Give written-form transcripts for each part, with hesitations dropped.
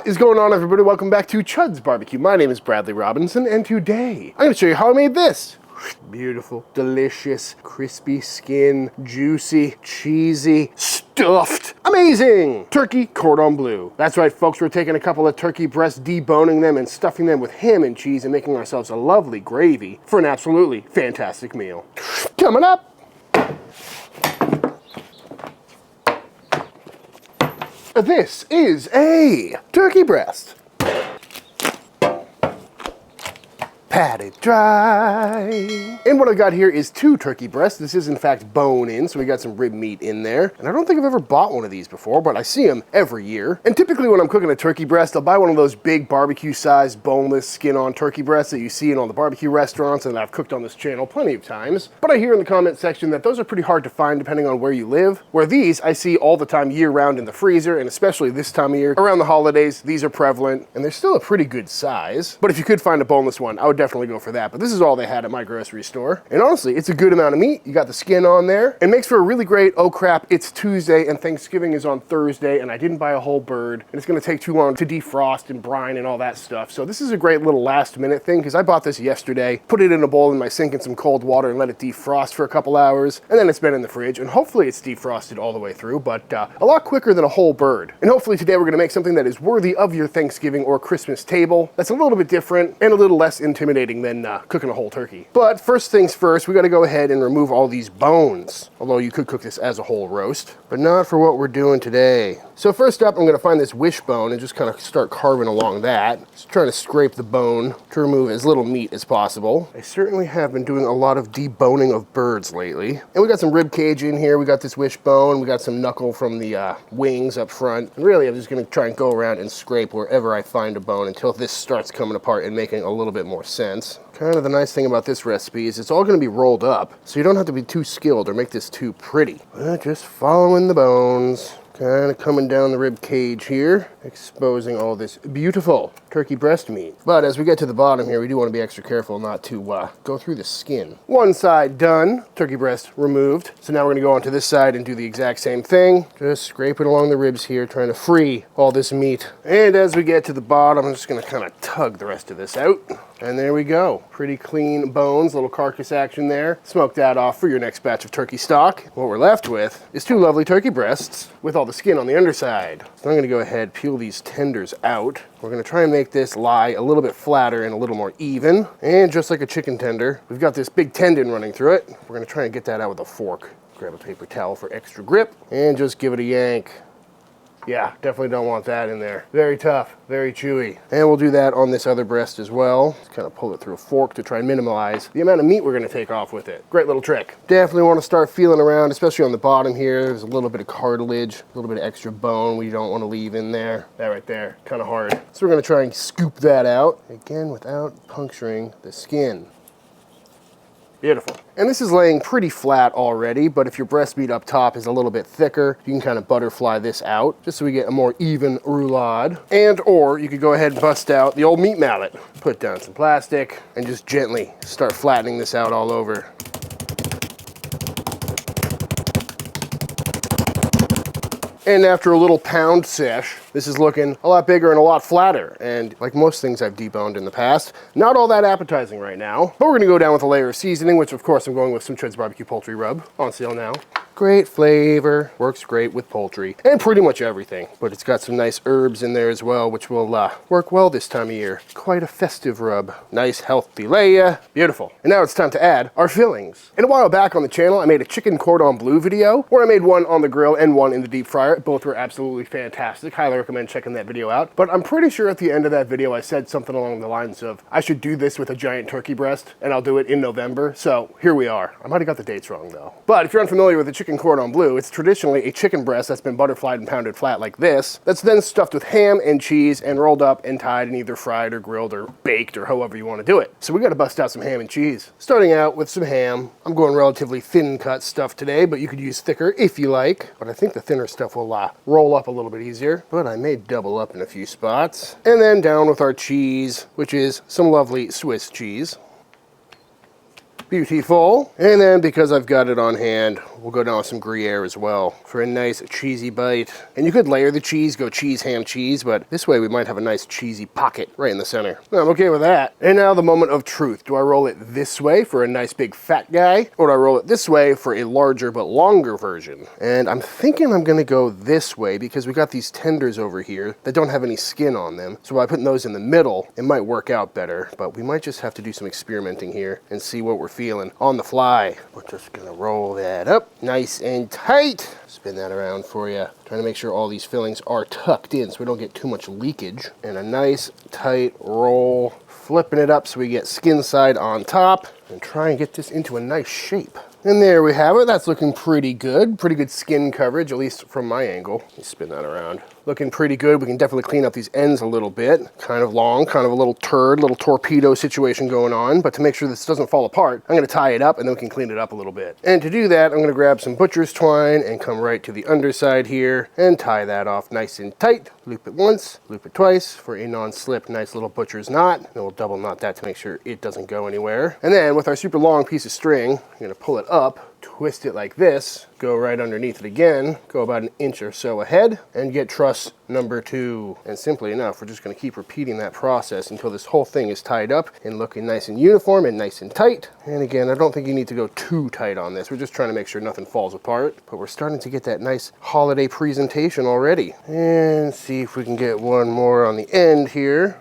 What is going on, everybody? Welcome back to Chuds BBQ. My name is Bradley Robinson, and today I'm going to show you how I made this. Beautiful, delicious, crispy skin, juicy, cheesy, stuffed, amazing turkey cordon bleu. That's right, folks, we're taking a couple of turkey breasts, deboning them, and stuffing them with ham and cheese and making ourselves a lovely gravy for an absolutely fantastic meal. Coming up. This is a turkey breast. Patted dry. And what I got here is 2 turkey breasts. This is in fact bone-in, so we got some rib meat in there. And I don't think I've ever bought one of these before, but I see them every year. And typically when I'm cooking a turkey breast, I'll buy one of those big barbecue-sized, boneless, skin-on turkey breasts that you see in all the barbecue restaurants and I've cooked on this channel plenty of times. But I hear in the comment section that those are pretty hard to find depending on where you live. Where these, I see all the time year-round in the freezer, and especially this time of year, around the holidays, these are prevalent, and they're still a pretty good size. But if you could find a boneless one, I would definitely go for that, but this is all they had at my grocery store. And honestly, it's a good amount of meat. You got the skin on there. It makes for a really great, oh crap, it's Tuesday and Thanksgiving is on Thursday and I didn't buy a whole bird and it's gonna take too long to defrost and brine and all that stuff. So this is a great little last minute thing because I bought this yesterday, put it in a bowl in my sink in some cold water and let it defrost for a couple hours, and then it's been in the fridge, and hopefully it's defrosted all the way through, but a lot quicker than a whole bird. And hopefully today we're gonna make something that is worthy of your Thanksgiving or Christmas table, that's a little bit different and a little less intimidating than cooking a whole turkey. But first things first, we got to go ahead and remove all these bones. Although you could cook this as a whole roast, but not for what we're doing today. So first up, I'm going to find this wishbone and just kind of start carving along that. Just trying to scrape the bone to remove as little meat as possible. I certainly have been doing a lot of deboning of birds lately. And we got some rib cage in here. We got this wishbone. We got some knuckle from the wings up front. And really, I'm just going to try and go around and scrape wherever I find a bone until this starts coming apart and making a little bit more sense. Kind of the nice thing about this recipe is it's all going to be rolled up, so you don't have to be too skilled or make this too pretty. Just following the bones. Kind of coming down the rib cage here, exposing all this beautiful turkey breast meat. But as we get to the bottom here, we do want to be extra careful not to go through the skin. One side done, turkey breast removed. So now we're going to go onto this side and do the exact same thing. Just scrape it along the ribs here, trying to free all this meat. And as we get to the bottom, I'm just going to kind of tug the rest of this out. And there we go. Pretty clean bones, little carcass action there. Smoke that off for your next batch of turkey stock. What we're left with is 2 lovely turkey breasts with all the skin on the underside. So I'm going to go ahead, peel these tenders out. We're going to try and make this lie a little bit flatter and a little more even. And just like a chicken tender, we've got this big tendon running through it. We're going to try and get that out with a fork. Grab a paper towel for extra grip and just give it a yank. Yeah, definitely don't want that in there. Very tough, very chewy. And we'll do that on this other breast as well. Just kind of pull it through a fork to try and minimize the amount of meat we're gonna take off with it. Great little trick. Definitely wanna start feeling around, especially on the bottom here. There's a little bit of cartilage, a little bit of extra bone we don't wanna leave in there. That right there, kind of hard. So we're gonna try and scoop that out, again, without puncturing the skin. Beautiful. And this is laying pretty flat already, but if your breast meat up top is a little bit thicker, you can kind of butterfly this out, just so we get a more even roulade. And or you could go ahead and bust out the old meat mallet. Put down some plastic and just gently start flattening this out all over. And after a little pound sesh, this is looking a lot bigger and a lot flatter. And like most things I've deboned in the past, not all that appetizing right now. But we're gonna go down with a layer of seasoning, which of course I'm going with some Chuds BBQ poultry rub, on sale now. Great flavor, works great with poultry and pretty much everything. But it's got some nice herbs in there as well, which will work well this time of year. Quite a festive rub. Nice healthy layer, beautiful. And now it's time to add our fillings. And a while back on the channel, I made a chicken cordon bleu video where I made one on the grill and one in the deep fryer. Both were absolutely fantastic. Highly recommend checking that video out. But I'm pretty sure at the end of that video, I said something along the lines of, I should do this with a giant turkey breast and I'll do it in November. So here we are. I might've got the dates wrong though. But if you're unfamiliar with the chicken cordon bleu, it's traditionally a chicken breast that's been butterflied and pounded flat like this, that's then stuffed with ham and cheese and rolled up and tied and either fried or grilled or baked or however you want to do it. So we got to bust out some ham and cheese. Starting out with some ham. I'm going relatively thin cut stuff today, but you could use thicker if you like. But I think the thinner stuff will roll up a little bit easier, but I may double up in a few spots. And then down with our cheese, which is some lovely Swiss cheese. Beautiful. And then because I've got it on hand, we'll go down with some Gruyere as well for a nice cheesy bite. And you could layer the cheese, go cheese, ham, cheese, but this way we might have a nice cheesy pocket right in the center. I'm okay with that. And now the moment of truth. Do I roll it this way for a nice big fat guy, or do I roll it this way for a larger but longer version? And I'm thinking I'm gonna go this way because we got these tenders over here that don't have any skin on them. So by putting those in the middle, it might work out better, but we might just have to do some experimenting here and see what we're feeling on the fly. We're just gonna roll that up nice and tight. Spin that around for you. Trying to make sure all these fillings are tucked in so we don't get too much leakage. And a nice tight roll, flipping it up so we get skin side on top, and try and get this into a nice shape. And there we have it. That's looking pretty good. Pretty good skin coverage, at least from my angle. Let me spin that around. Looking pretty good. We can definitely clean up these ends a little bit. Kind of long, kind of a little turd, little torpedo situation going on. But to make sure this doesn't fall apart, I'm going to tie it up and then we can clean it up a little bit. And to do that, I'm going to grab some butcher's twine and come right to the underside here and tie that off nice and tight. Loop it once, loop it twice for a non-slip, nice little butcher's knot. And we'll double knot that to make sure it doesn't go anywhere. And then with our super long piece of string, I'm going to pull it up, twist it like this, go right underneath it again, go about an inch or so ahead, and get truss number 2. And simply enough, we're just going to keep repeating that process until this whole thing is tied up and looking nice and uniform and nice and tight. And again, I don't think you need to go too tight on this. We're just trying to make sure nothing falls apart, but we're starting to get that nice holiday presentation already. And see if we can get one more on the end here.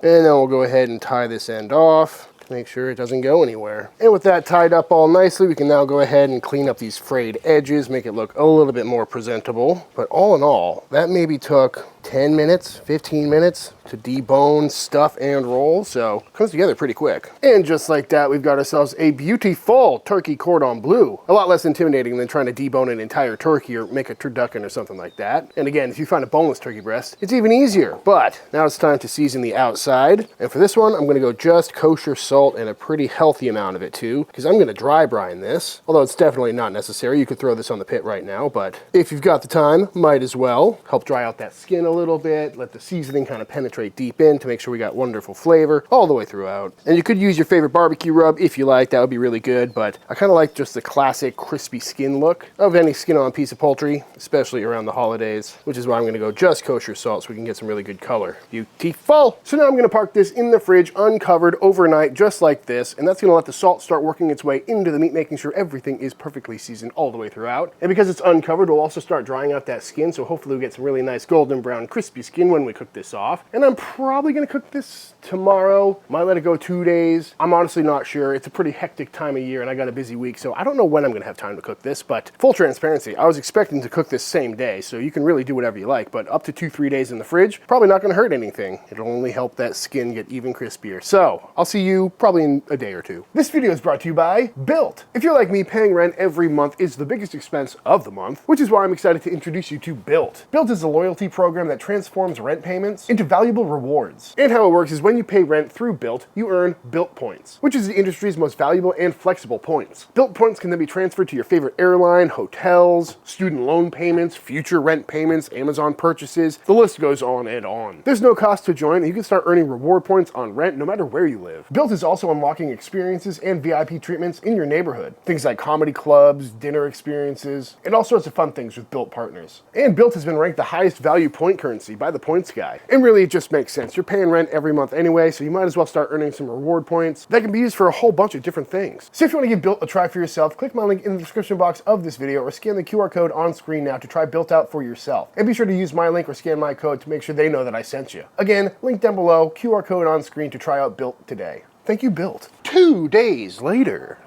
And then we'll go ahead and tie this end off. Make sure it doesn't go anywhere. And with that tied up all nicely, we can now go ahead and clean up these frayed edges, make it look a little bit more presentable. But all in all, that maybe took 10 minutes, 15 minutes to debone, stuff, and roll, so it comes together pretty quick. And just like that, we've got ourselves a beautiful turkey cordon bleu. A lot less intimidating than trying to debone an entire turkey or make a turducken or something like that. And again, if you find a boneless turkey breast, it's even easier. But now it's time to season the outside. And for this one, I'm gonna go just kosher salt and a pretty healthy amount of it too, because I'm gonna dry brine this, although it's definitely not necessary. You could throw this on the pit right now, but if you've got the time, might as well. Help dry out that skin a little bit, let the seasoning kind of penetrate deep in to make sure we got wonderful flavor all the way throughout. And you could use your favorite barbecue rub if you like, that would be really good, but I kind of like just the classic crispy skin look of any skin on piece of poultry, especially around the holidays, which is why I'm going to go just kosher salt so we can get some really good color. Beautiful! So now I'm going to park this in the fridge uncovered overnight just like this, and that's going to let the salt start working its way into the meat, making sure everything is perfectly seasoned all the way throughout. And because it's uncovered, we'll also start drying out that skin, so hopefully we get some really nice golden brown crispy skin when we cook this off. And I'm probably going to cook this tomorrow. Might let it go 2 days. I'm honestly not sure. It's a pretty hectic time of year and I got a busy week, so I don't know when I'm going to have time to cook this, but full transparency, I was expecting to cook this same day, so you can really do whatever you like, but up to 2-3 days in the fridge, probably not going to hurt anything. It'll only help that skin get even crispier. So I'll see you probably in a day or two. This video is brought to you by Built. If you're like me, paying rent every month is the biggest expense of the month, which is why I'm excited to introduce you to Built. Built is a loyalty program that transforms rent payments into valuable rewards. And how it works is when you pay rent through Built, you earn Built points, which is the industry's most valuable and flexible points. Built points can then be transferred to your favorite airline, hotels, student loan payments, future rent payments, Amazon purchases. The list goes on and on. There's no cost to join, and you can start earning reward points on rent no matter where you live. Built is also unlocking experiences and VIP treatments in your neighborhood. Things like comedy clubs, dinner experiences, and all sorts of fun things with Built partners. And Built has been ranked the highest value point currency by the Points Guy. And really, it just makes sense. You're paying rent every month anyway, so you might as well start earning some reward points that can be used for a whole bunch of different things. So if you want to give Built a try for yourself, click my link in the description box of this video or scan the QR code on screen now to try Built out for yourself. And be sure to use my link or scan my code to make sure they know that I sent you. Again, link down below, QR code on screen to try out Built today. Thank you, Built. 2 days later.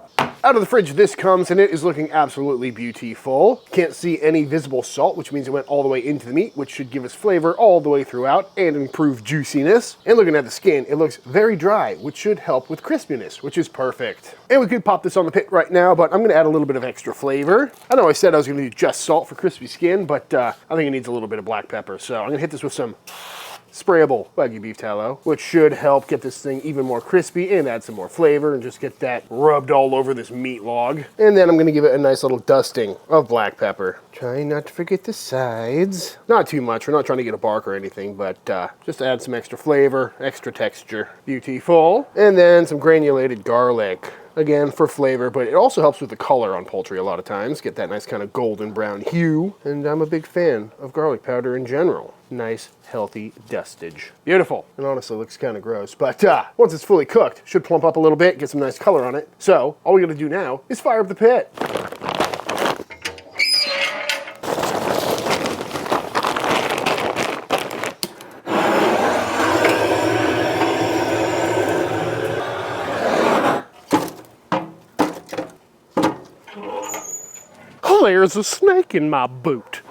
Out of the fridge this comes, and it is looking absolutely beautiful. Can't see any visible salt, which means it went all the way into the meat, which should give us flavor all the way throughout and improve juiciness. And looking at the skin, it looks very dry, which should help with crispiness, which is perfect. And we could pop this on the pit right now, but I'm gonna add a little bit of extra flavor. I know I said I was gonna do just salt for crispy skin, but I think it needs a little bit of black pepper. So I'm gonna hit this with some sprayable Wagyu beef tallow, which should help get this thing even more crispy and add some more flavor and just get that rubbed all over this meat log. And then I'm gonna give it a nice little dusting of black pepper. Trying not to forget the sides. Not too much, we're not trying to get a bark or anything, but just add some extra flavor, extra texture. Beautiful. And then some granulated garlic. again, for flavor, but it also helps with the color on poultry a lot of times. Get that nice kind of golden brown hue. And I'm a big fan of garlic powder in general. Nice, healthy dustage. Beautiful. And honestly, looks kind of gross, but once it's fully cooked, should plump up a little bit, get some nice color on it. So all we gotta do now is fire up the pit. There's a snake in my boot.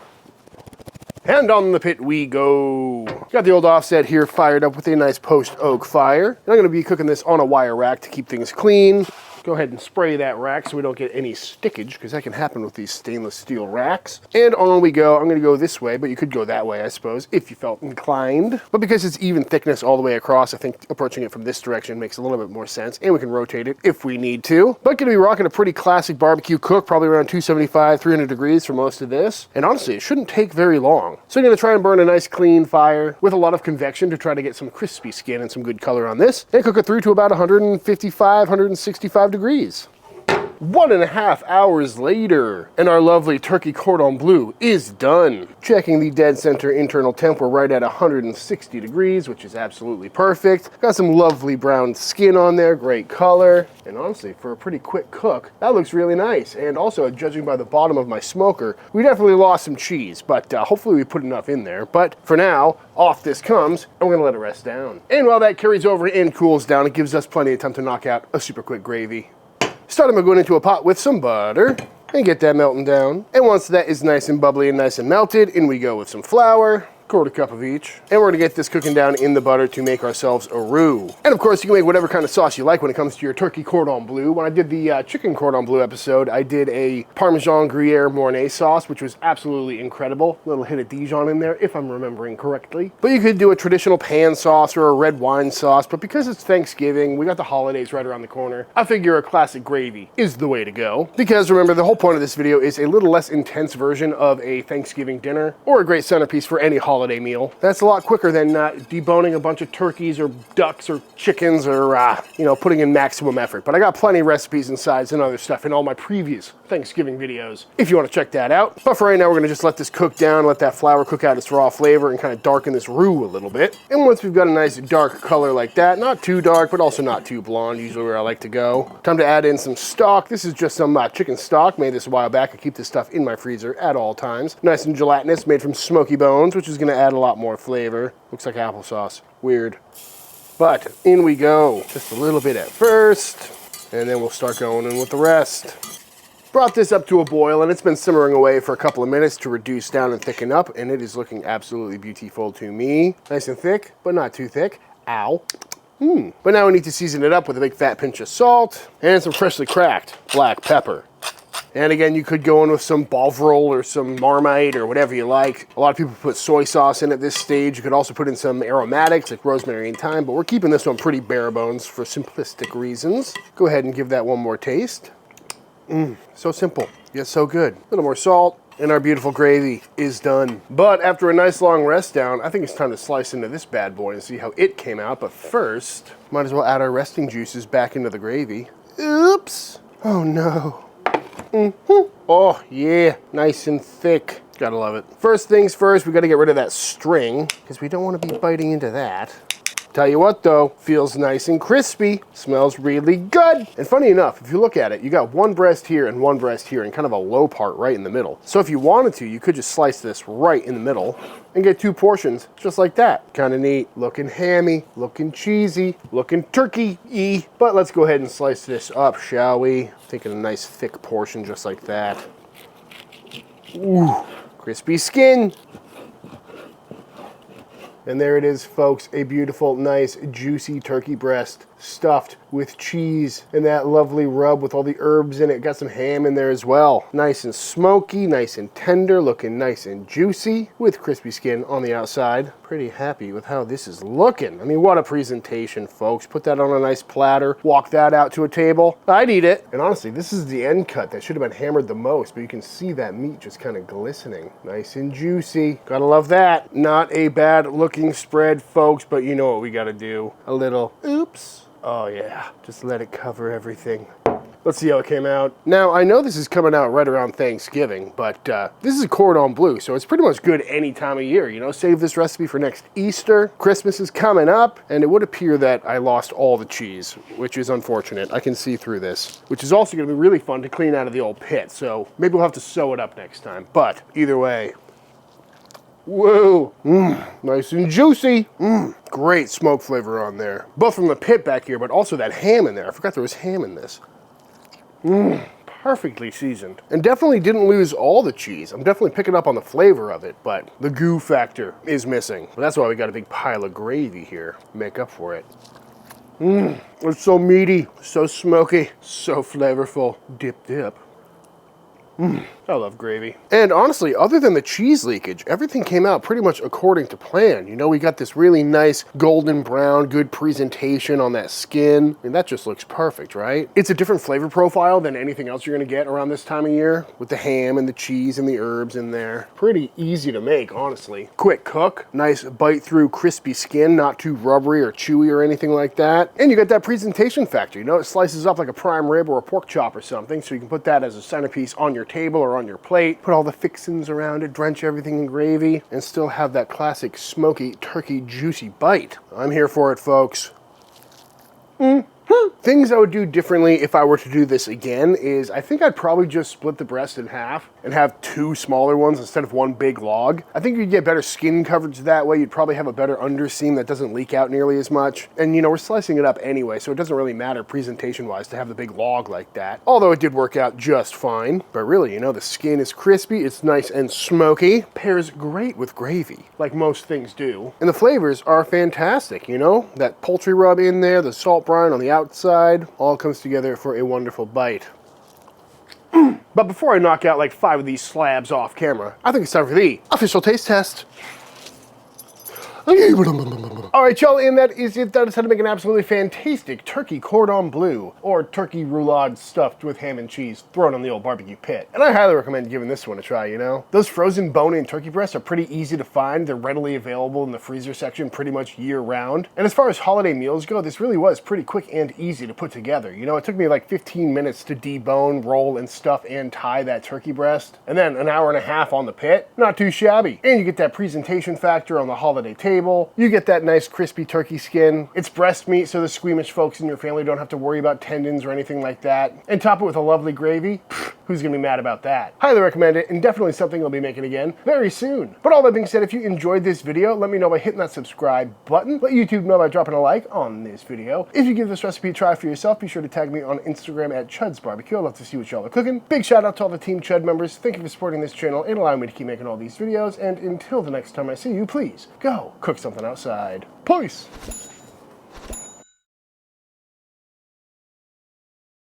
And on the pit we go. Got the old offset here fired up with a nice post oak fire. And I'm gonna be cooking this on a wire rack to keep things clean. Go ahead and spray that rack so we don't get any stickage, because that can happen with these stainless steel racks. And on we go. I'm gonna go this way, but you could go that way, I suppose, if you felt inclined. But because it's even thickness all the way across, I think approaching it from this direction makes a little bit more sense, and we can rotate it if we need to. But gonna be rocking a pretty classic barbecue cook, probably around 275, 300 degrees for most of this. And honestly, it shouldn't take very long. So I'm gonna try and burn a nice clean fire with a lot of convection to try to get some crispy skin and some good color on this, and cook it through to about 155, 165 degrees. 1.5 hours later, and our lovely turkey cordon bleu is done. Checking the dead center internal temp, we're right at 160 degrees, which is absolutely perfect. Got some lovely brown skin on there, great color, and honestly, for a pretty quick cook, that looks really nice. And also, judging by the bottom of my smoker, we definitely lost some cheese, but hopefully we put enough in there. But for now, off this comes, and we're gonna let it rest down. And while that carries over and cools down, it gives us plenty of time to knock out a super quick gravy. Starting by going into a pot with some butter and get that melting down. And once that is nice and bubbly and nice and melted, in we go with some flour, 1/4 cup of each. And we're gonna get this cooking down in the butter to make ourselves a roux. And of course, you can make whatever kind of sauce you like when it comes to your turkey cordon bleu. When I did the chicken cordon bleu episode, I did a Parmesan Gruyere Mornay sauce, which was absolutely incredible. A little hit of Dijon in there, if I'm remembering correctly. But you could do a traditional pan sauce or a red wine sauce, but because it's Thanksgiving, we got the holidays right around the corner, I figure a classic gravy is the way to go. Because remember, the whole point of this video is a little less intense version of a Thanksgiving dinner, or a great centerpiece for any holiday meal. That's a lot quicker than deboning a bunch of turkeys or ducks or chickens or, putting in maximum effort. But I got plenty of recipes and sides and other stuff in all my previous Thanksgiving videos, if you want to check that out. But for right now, we're gonna just let this cook down, let that flour cook out its raw flavor and kind of darken this roux a little bit. And once we've got a nice dark color like that, not too dark, but also not too blonde, usually where I like to go. Time to add in some stock. This is just some chicken stock, made this a while back. I keep this stuff in my freezer at all times. Nice and gelatinous, made from smoky bones, which is gonna add a lot more flavor. Looks like applesauce. Weird. But in we go. Just a little bit at first, and then we'll start going in with the rest. Brought this up to a boil, and it's been simmering away for a couple of minutes to reduce down and thicken up, and it is looking absolutely beautiful to me. Nice and thick, but not too thick. Ow. But now we need to season it up with a big fat pinch of salt and some freshly cracked black pepper. And again, you could go in with some Bovril or some Marmite or whatever you like. A lot of people put soy sauce in at this stage. You could also put in some aromatics like rosemary and thyme, but we're keeping this one pretty bare bones for simplistic reasons. Go ahead and give that one more taste. So simple, yet so good. A little more salt, and our beautiful gravy is done. But after a nice long rest down, I think it's time to slice into this bad boy and see how it came out. But first, might as well add our resting juices back into the gravy. Oops. Oh no. Oh yeah, nice and thick. Gotta love it. First things first, we gotta get rid of that string because we don't want to be biting into that. Tell you what though, feels nice and crispy, smells really good. And funny enough, if you look at it, you got one breast here and one breast here and kind of a low part right in the middle. So if you wanted to, you could just slice this right in the middle and get 2 portions just like that. Kind of neat, looking hammy, looking cheesy, looking turkey-y. But let's go ahead and slice this up, shall we? Taking a nice thick portion just like that. Ooh, crispy skin. And there it is, folks, a beautiful, nice, juicy turkey breast stuffed with cheese and that lovely rub with all the herbs in it. Got some ham in there as well. Nice and smoky, nice and tender, looking nice and juicy with crispy skin on the outside. Pretty happy with how this is looking. I mean, what a presentation, folks. Put that on a nice platter, walk that out to a table. I'd eat it. And honestly, this is the end cut that should have been hammered the most, but you can see that meat just kind of glistening. Nice and juicy. Gotta love that. Not a bad looking spread, folks, but you know what we gotta do. A little oops. Oh yeah, just let it cover everything. Let's see how it came out. Now, I know this is coming out right around Thanksgiving, but this is a cordon bleu, so it's pretty much good any time of year, you know? Save this recipe for next Easter. Christmas is coming up, and it would appear that I lost all the cheese, which is unfortunate. I can see through this, which is also gonna be really fun to clean out of the old pit, so maybe we'll have to sew it up next time. But either way, whoa, nice and juicy. Great smoke flavor on there. Both from the pit back here, but also that ham in there. I forgot there was ham in this. Perfectly seasoned. And definitely didn't lose all the cheese. I'm definitely picking up on the flavor of it, but the goo factor is missing. But that's why we got a big pile of gravy here. Make up for it. It's so meaty, so smoky, so flavorful. Dip, dip. I love gravy. And honestly, other than the cheese leakage, everything came out pretty much according to plan. You know, we got this really nice golden brown, good presentation on that skin. I mean, that just looks perfect, right? It's a different flavor profile than anything else you're gonna get around this time of year, with the ham and the cheese and the herbs in there. Pretty easy to make, honestly. Quick cook, nice bite through crispy skin, not too rubbery or chewy or anything like that. And you got that presentation factor. You know, it slices up like a prime rib or a pork chop or something, so you can put that as a centerpiece on your table or on your plate, put all the fixins around it, drench everything in gravy, and still have that classic smoky, turkey, juicy bite. I'm here for it, folks. Things I would do differently if I were to do this again is I think I'd probably just split the breast in half and have two smaller ones instead of one big log. I think you'd get better skin coverage that way. You'd probably have a better underseam that doesn't leak out nearly as much. And you know, we're slicing it up anyway, so it doesn't really matter presentation-wise to have the big log like that. Although it did work out just fine. But really, you know, the skin is crispy, it's nice and smoky. Pairs great with gravy, like most things do. And the flavors are fantastic, you know? That poultry rub in there, the salt brine on the outside, all comes together for a wonderful bite. But before I knock out like 5 of these slabs off camera, I think it's time for the official taste test. All right, y'all, and that is it. That is how to make an absolutely fantastic turkey cordon bleu, or turkey roulade stuffed with ham and cheese thrown on the old barbecue pit. And I highly recommend giving this one a try, you know? Those frozen bone-in turkey breasts are pretty easy to find. They're readily available in the freezer section pretty much year-round. And as far as holiday meals go, this really was pretty quick and easy to put together. You know, it took me like 15 minutes to debone, roll, and stuff and tie that turkey breast. And then an hour and a half on the pit. Not too shabby. And you get that presentation factor on the holiday table. You get that nice crispy turkey skin. It's breast meat, so the squeamish folks in your family don't have to worry about tendons or anything like that. And top it with a lovely gravy. Who's gonna be mad about that? Highly recommend it, and definitely something I'll be making again very soon. But all that being said, if you enjoyed this video, let me know by hitting that subscribe button. Let YouTube know by dropping a like on this video. If you give this recipe a try for yourself, be sure to tag me on Instagram at Chuds BBQ. I'd love to see what y'all are cooking. Big shout out to all the Team Chud members. Thank you for supporting this channel and allowing me to keep making all these videos. And until the next time I see you, please go cook something outside. Peace.